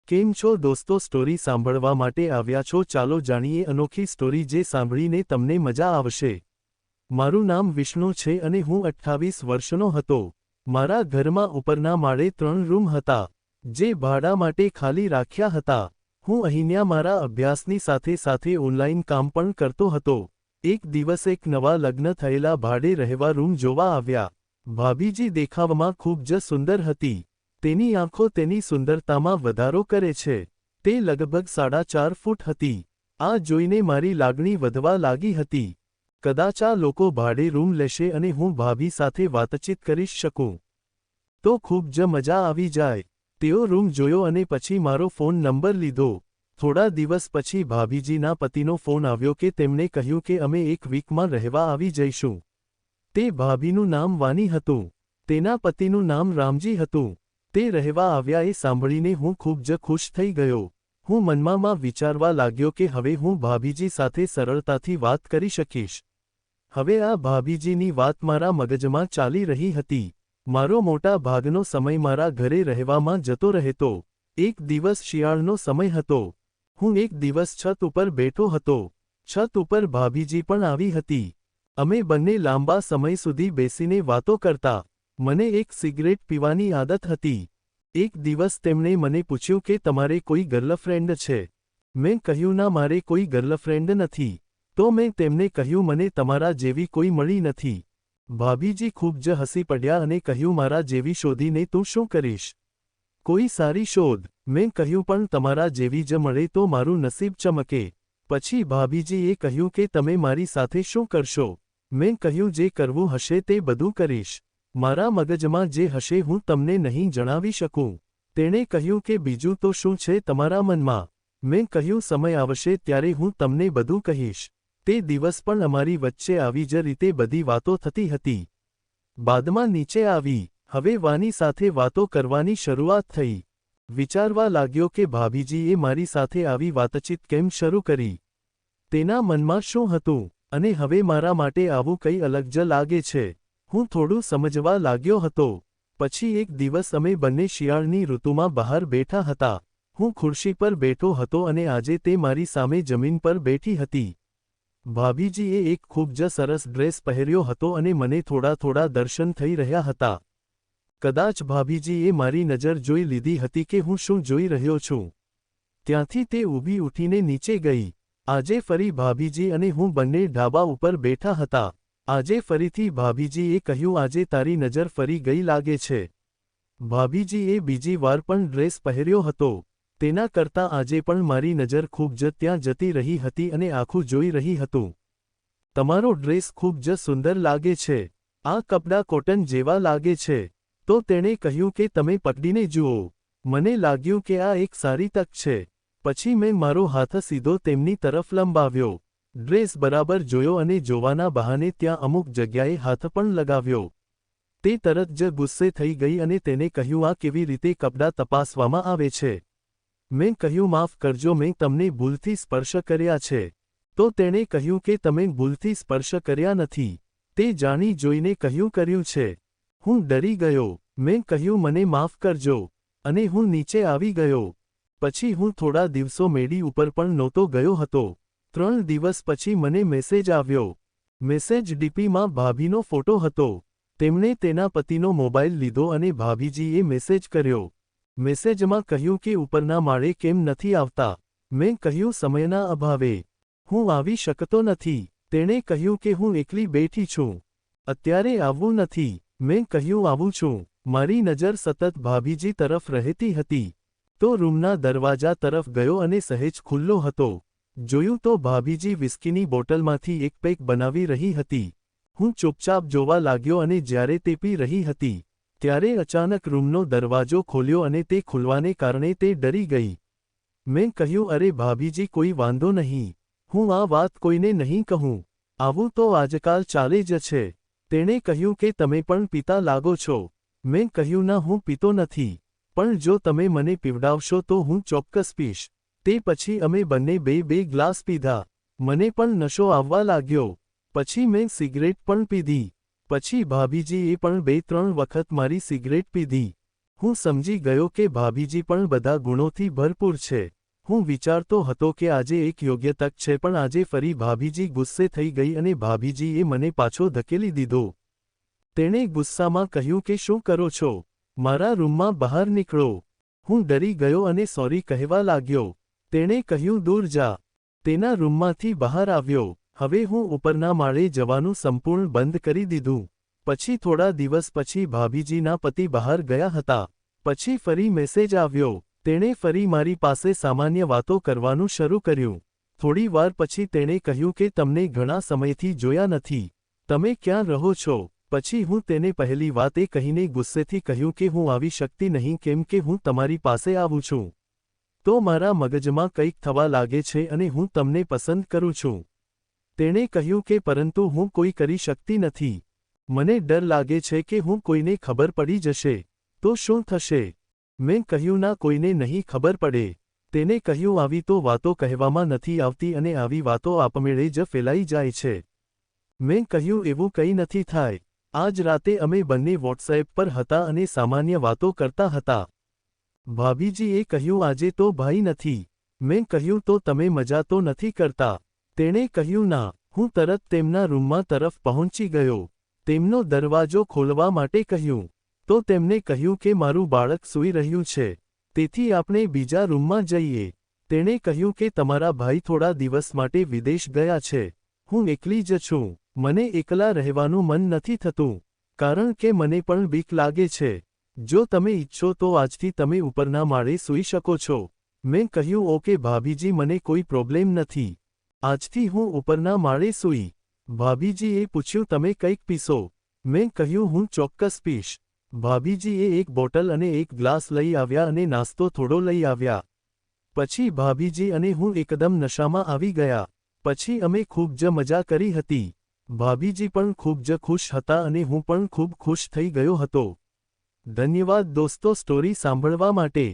કેમ છો દોસ્તો, સ્ટોરી સાંભળવા માટે આવ્યા છો? ચાલો જાણીએ અનોખી સ્ટોરી જે સાંભળીને તમને મજા આવશે। મારું નામ વિષ્ણુ છે અને હું 28 વર્ષનો હતો। મારા ઘરમાં ઉપરના માળે 3 રૂમ હતા જે ભાડા માટે ખાલી રાખ્યા હતા। હું અહીંયા મારા અભ્યાસની સાથે સાથે ઓનલાઈન કામ પણ કરતો હતો। એક દિવસ એક નવા લગ્ન થયેલા ભાડે રહેવા રૂમ જોવા આવ્યા। ભાભીજી દેખાવમાં ખૂબ જ સુંદર હતી। તેની આંખો તેની સુંદરતામાં વધારો કરે છે। તે લગભગ 4.5 ફૂટ હતી। આ જોઈને મારી લાગણી વધવા લાગી હતી। કદાચ આ લોકો ભાડે રૂમ લેશે અને હું ભાભી સાથે વાતચીત કરી શકું તો ખૂબ જ મજા આવી જાય। તેઓ રૂમ જોયો અને પછી મારો ફોન નંબર લીધો। થોડા દિવસ પછી ભાભીજીના પતિનો ફોન આવ્યો કે તેમણે કહ્યું કે અમે એક વીકમાં રહેવા આવી જઈશું। તે ભાભીનું નામ વાની હતું। તેના પતિનું નામ રામજી હતું। તે રહેવા આવ્યા એ સાંભળીને હું ખૂબ જ ખુશ થઈ ગયો। હું મનમાં વિચારવા લાગ્યો કે હવે હું ભાભીજી સાથે સરળતાથી વાત કરી શકીશ। હવે આ ભાભીજીની વાત મારા મગજમાં ચાલી રહી હતી। મારો મોટા ભાગનો સમય મારા ઘરે રહેવામાં જતો રહેતો। એક દિવસ શિયાળનો સમય હતો। હું એક દિવસ છત ઉપર બેઠો હતો। છત ઉપર ભાભીજી પણ આવી હતી। અમે બંને લાંબા સમય સુધી બેસીને વાતો કરતા। મને એક સિગરેટ પીવાની આદત હતી। એક દિવસ તેમણે મને પૂછ્યું કે તમારે કોઈ ગર્લફ્રેન્ડ છે? મેં કહ્યું ના, મારે કોઈ ગર્લફ્રેન્ડ નથી। તો મેં તેમને કહ્યું મને તમારા જેવી કોઈ મળી નથી। ભાભીજી ખૂબ જ હસી પડ્યા અને કહ્યું મારા જેવી શોધીને તું શું કરીશ? કોઈ સારી શોધ। મેં કહ્યું પણ તમારા જેવી જ મળે તો મારું નસીબ ચમકે। પછી ભાભીજીએ કહ્યું કે તમે મારી સાથે શું કરશો? મેં કહ્યું જે કરવું હશે તે બધું કરીશ। મારા મગજમાં જે હશે હું તમને નહીં જણાવી શકું। તેણે કહ્યું કે બીજું તો શું છે તમારા મનમાં? મેં કહ્યું સમય આવશે ત્યારે હું તમને બધું કહીશ। તે દિવસ પણ અમારી વચ્ચે આવી જ રીતે બધી વાતો થતી હતી। બાદમાં નીચે આવી। હવે વાની સાથે વાતો કરવાની શરૂઆત થઈ। વિચારવા લાગ્યો કે ભાભીજીએ મારી સાથે આવી વાતચીત કેમ શરૂ કરી? તેના મનમાં શું હતું? અને હવે મારા માટે આવું કંઈ અલગ જ લાગે છે। હું થોડું સમજવા લાગ્યો હતો। પછી એક દિવસ અમે બંને શિયાળની ઋતુમાં બહાર બેઠા હતા। હું ખુરશી પર બેઠો હતો અને આજે તે મારી સામે જમીન પર બેઠી હતી। ભાભીજીએ એક ખૂબ જ સરસ ડ્રેસ પહેર્યો હતો અને મને થોડા થોડા દર્શન થઈ રહ્યા હતા। કદાચ ભાભીજીએ મારી નજર જોઈ લીધી હતી કે હું શું જોઈ રહ્યો છું। ત્યાંથી તે ઊભી ઉઠીને નીચે ગઈ। આજે ફરી ભાભીજી અને હું બંને ઢાબા ઉપર બેઠા હતા। આજે ફરીથી ભાભીજીએ કહ્યું આજે તારી નજર ફરી ગઈ લાગે છે। ભાભીજીએ બીજી વાર પણ ડ્રેસ પહેર્યો હતો। તેના કરતાં આજે પણ મારી નજર ખૂબ જ ત્યાં જતી રહી હતી અને આખું જોઈ રહી હતું। તમારો ડ્રેસ ખૂબ જ સુંદર લાગે છે। આ કપડાં કોટન જેવા લાગે છે। તો તેણે કહ્યું કે તમે પકડીને જુઓ। મને લાગ્યું કે આ એક સારી તક છે। પછી મેં મારો હાથ સીધો તેમની તરફ લંબાવ્યો। ડ્રેસ બરાબર જોયો અને જોવાના બહાને ત્યાં અમુક જગ્યાએ હાથ પણ લગાવ્યો। તે તરત જ ગુસ્સે થઈ ગઈ અને તેને કહ્યું આ કેવી રીતે કપડાં તપાસવામાં આવે છે? મેં કહ્યું માફ કરજો, મેં તમને ભૂલથી સ્પર્શ કર્યા છે। તો તેણે કહ્યું કે તમે ભૂલથી સ્પર્શ કર્યા નથી। તે જાણી જોઈને કહ્યું કર્યું છે। હું ડરી ગયો। મેં કહ્યું મને માફ કરજો અને હું નીચે આવી ગયો। પછી હું થોડા દિવસો મેડી ઉપર પણ નહોતો ગયો હતો। 3 દિવસ પછી મને મેસેજ આવ્યો। મેસેજ ડીપીમાં ભાભીનો ફોટો હતો। તેમણે તેના પતિનો મોબાઈલ લીધો અને ભાભીજીએ મેસેજ કર્યો। મેસેજમાં કહ્યું કે ઉપરના માળે કેમ નથી આવતા? મેં કહ્યું સમયના અભાવે હું આવી શકતો નથી। તેણે કહ્યું કે હું એકલી બેઠી છું, અત્યારે આવવું નથી। મેં કહ્યું આવું છું। મારી નજર સતત ભાભીજી તરફ રહેતી હતી। તો રૂમના દરવાજા તરફ ગયો અને સહેજ ખુલ્લો હતો। જોયું તો ભાભીજી વિસ્કીની બોટલમાંથી એક પેક બનાવી રહી હતી। હું ચૂપચાપ જોવા લાગ્યો અને જ્યારે તે પી રહી હતી ત્યારે અચાનક રૂમનો દરવાજો ખોલ્યો અને તે ખુલવાને કારણે તે ડરી ગઈ। મેં કહ્યું અરે ભાભીજી કોઈ વાંધો નહીં, હું આ વાત કોઈને નહીં કહું, આવું તો આજકાલ ચાલે જ છે। તેણે કહ્યું કે તમે પણ પીતા લાગો છો। મેં કહ્યું ના, હું પીતો નથી, પણ જો તમે મને પીવડાવશો તો હું ચોક્કસ પીશ। તે પછી અમે બંને બે ગ્લાસ પીધા। મને પણ નશો આવવા લાગ્યો। પછી મેં સિગરેટ પણ પીધી। પછી ભાભીજીએ પણ 2-3 વખત મારી સિગરેટ પીધી। હું સમજી ગયો કે ભાભીજી પણ બધા ગુણોથી ભરપૂર છે. હું વિચારતો હતો કે આજે એક યોગ્ય તક છે, પણ આજે ફરી ભાભીજી ગુસ્સે થઈ ગઈ અને ભાભીજીએ મને પાછો ધકેલી દીધો. તેણે ગુસ્સામાં કહ્યું કે શું કરો છો? મારા રૂમમાં બહાર નીકળો. હું ડરી ગયો અને સોરી કહેવા લાગ્યો. તેણે કહ્યું દૂર જા. તેના રૂમમાંથી બહાર આવ્યો. હવે હું ઉપરના માળે જવાનું સંપૂર્ણ બંધ કરી દીધું. પછી થોડા દિવસ પછી ભાભીજીના પતિ બહાર ગયા હતા. પછી ફરી મેસેજ આવ્યો. તેણે ફરી મારી પાસે સામાન્ય વાતો કરવાનું શરૂ કર્યું. થોડી વાર પછી તેણે કહ્યું કે તમને ઘણા સમયથી જોયા નથી. તમે ક્યાં રહો છો? પછી હું તેને પહેલી વાત એ કહીને ગુસ્સેથી કહ્યું કે હું આવી શકતી નહીં કેમ કે હું તમારી પાસે આવું છું તો મારા મગજમાં કંઈક થવા લાગે છે અને હું તમને પસંદ કરું છું. તેણે કહ્યું કે પરંતુ હું કોઈ કરી શકતી નથી. મને ડર લાગે છે કે હું કોઈને ખબર પડી જશે તો શું થશે? મેં કહ્યું ના, કોઈને નહીં ખબર પડે. તેને કહ્યું આવી તો વાતો કહેવામાં નથી આવતી અને આવી વાતો આપમેળે જ ફેલાઈ જાય છે. મેં કહ્યું એવું કંઈ નથી થાય. આજ રાતે અમે બંને વોટ્સએપ પર હતા અને સામાન્ય વાતો કરતા હતા. ભાભીજીએ કહ્યું આજે તો ભાઈ નથી. મેં કહ્યું તો તમે મજા તો નથી કરતા? તેણે કહ્યું ના. હું તરત તેમના રૂમમાં તરફ પહોંચી ગયો. તેમનો દરવાજો ખોલવા માટે કહ્યું તો તેમને કહ્યું કે મારું બાળક સૂઈ રહ્યું છે, તેથી આપણે બીજા રૂમમાં જઈએ. તેણે કહ્યું કે તમારા ભાઈ થોડા દિવસ માટે વિદેશ ગયા છે. હું એકલી જ છું. મને એકલા રહેવાનું મન નથી થતું કારણ કે મને પણ બીક લાગે છે. જો તમે ઈચ્છો તો આજથી તમે ઉપરના માળે સૂઈ શકો છો. મેં કહ્યું ઓકે ભાભીજી, મને કોઈ પ્રોબ્લેમ નથી. આજથી હું ઉપરના માળે સૂઈ. ભાભીજીએ પૂછ્યું તમે કંઈક પીશો? મેં કહ્યું હું ચોક્કસ પીશ. ભાભીજીએ એક બોટલ અને એક ગ્લાસ લઈ આવ્યા અને નાસ્તો થોડો લઈ આવ્યા. પછી ભાભીજી અને હું એકદમ નશામાં આવી ગયા. પછી અમે ખૂબ જ મજા કરી હતી. ભાભીજી પણ ખૂબ જ ખુશ હતા અને હું પણ ખૂબ ખુશ થઈ ગયો હતો. ધન્યવાદ દોસ્તો સ્ટોરી સાંભળવા માટે.